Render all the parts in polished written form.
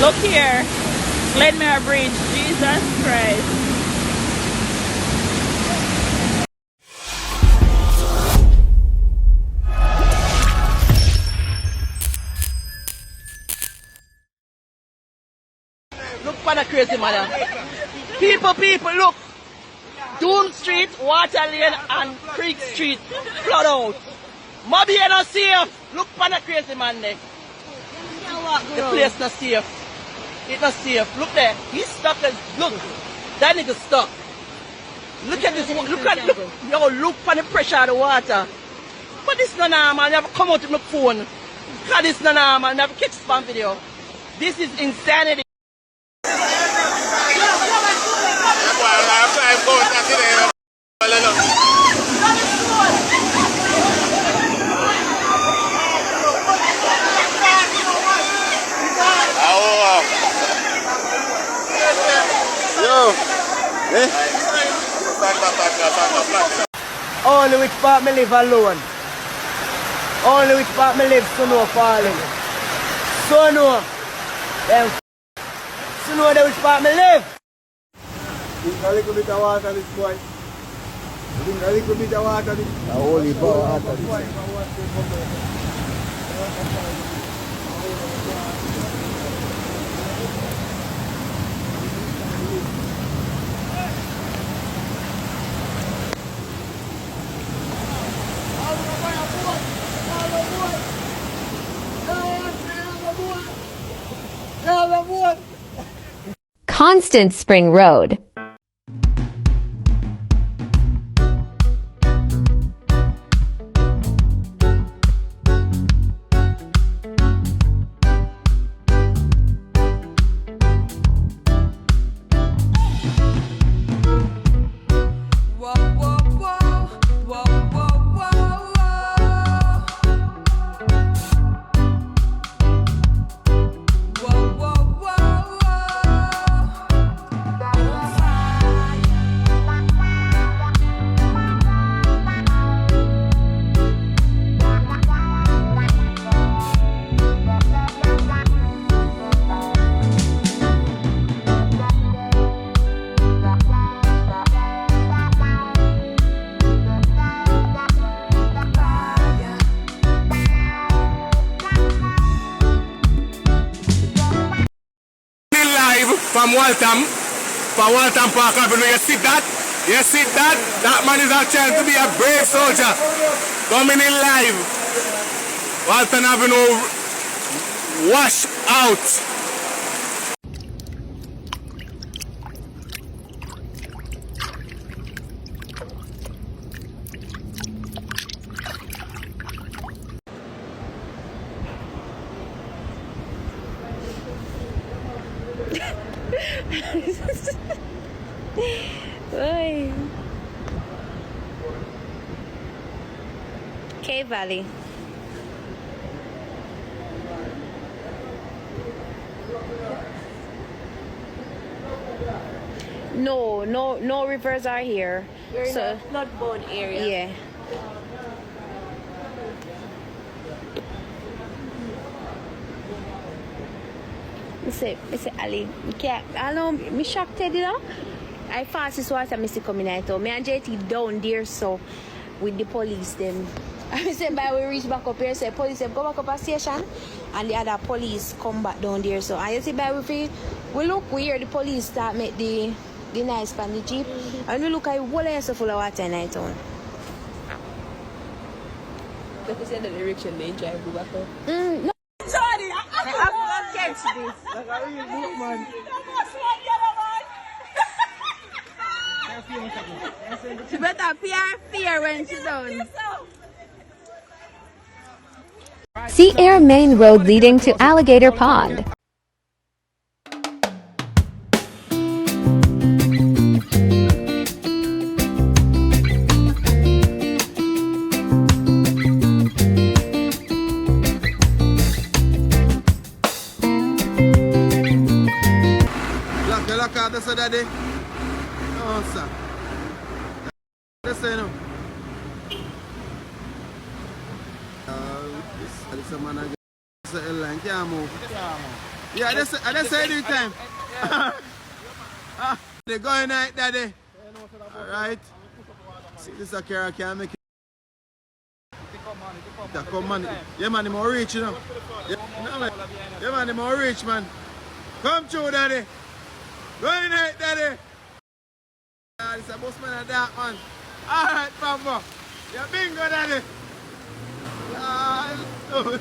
Look here. Glenmere Bridge. Jesus Christ. Look for the crazy man. People, look. Doom Street, Water Lane, and Creek Street flood out. Mobby ain't not safe. Look for the crazy man there. The place not safe. It's not safe. Look there. He's stuck. Look. That nigga stuck. Look at this. Look for the pressure of the water. But this is not normal. I never come out with my phone. Because this is not normal. I never catch spam video. This is insanity. Only which part me live alone. Only which part me live, so no falling. So no. Them so no the which part me live. Drink a little bit of water this boy. Drink a little bit of water this. A holy water this. Constant Spring Road. From Waltham Park Avenue, you see that? You see that? That man is a chance to be a brave soldier. Coming in live. Waltham Avenue, wash out. K Valley. No rivers are here. We're in a flood-prone area. Yeah. Mr. Ali, I know, me shocked, you know. I fastest water, Mr. coming out. Me and JT down there, so with the police, them. I said, by we reach back up here, say police, them go back up a station, and the other police come back down there. So I see, by we look weird, the police start make the nice pan the jeep, and we look at whole ass full of water in night town. But you said the direction they drive go back up. No. Sorry, I catch this. Like a real book, man. She better fear when she's done. Sea Air Main Road leading to Alligator Pond. That's a daddy. No, sir. That's a no. This man, I got a line. Can't move. Yeah, that's say every time. They going like daddy. Alright. See this a car can make it. Come man. Yeah man, the more rich, you know. Yeah man, the more rich man. Come through daddy. Going like daddy. This a boss man a dark man. Alright, Pambo. Yeah, bingo daddy. Yeah, Alright.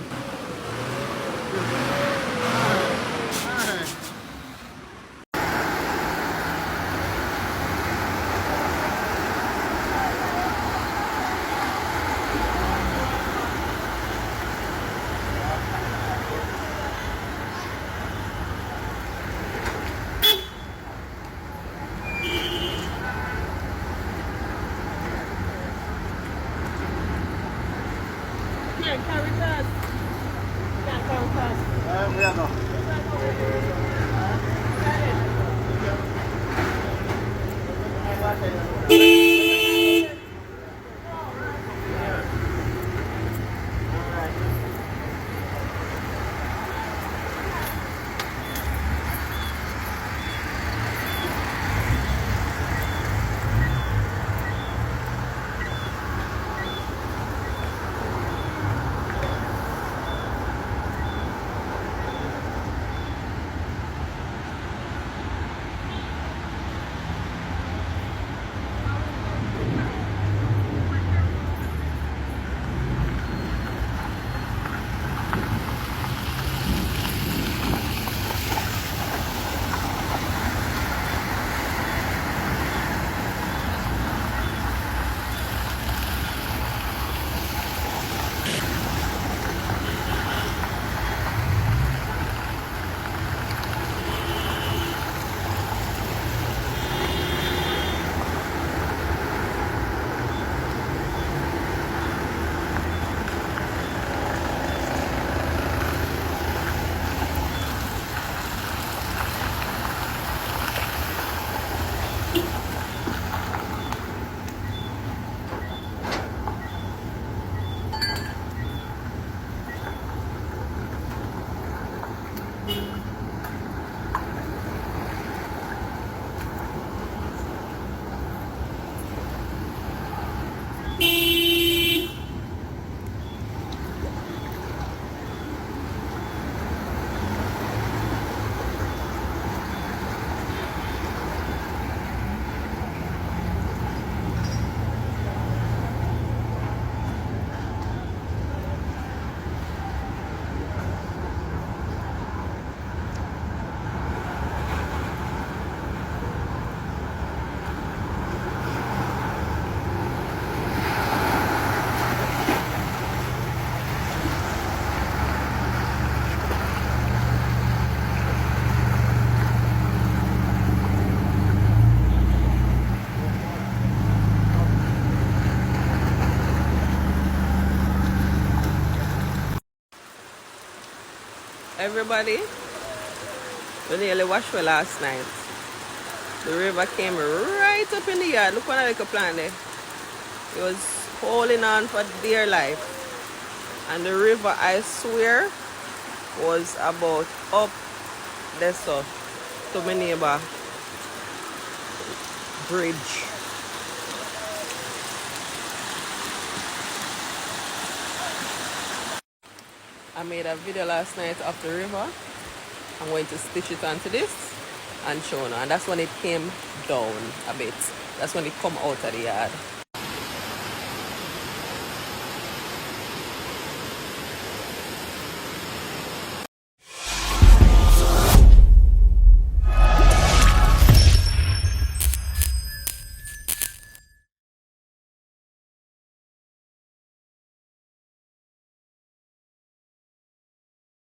Can't carry that. Can't carry that. We are now. Everybody, we nearly washed well last night. The river came right up in the yard. Look what I like a plant there. It was holding on for dear life. And the river, I swear, was about up there so to my neighbor bridge. I made a video last night of the river. I'm going to stitch it onto this and show you. And that's when it came down a bit. That's when it come out of the yard.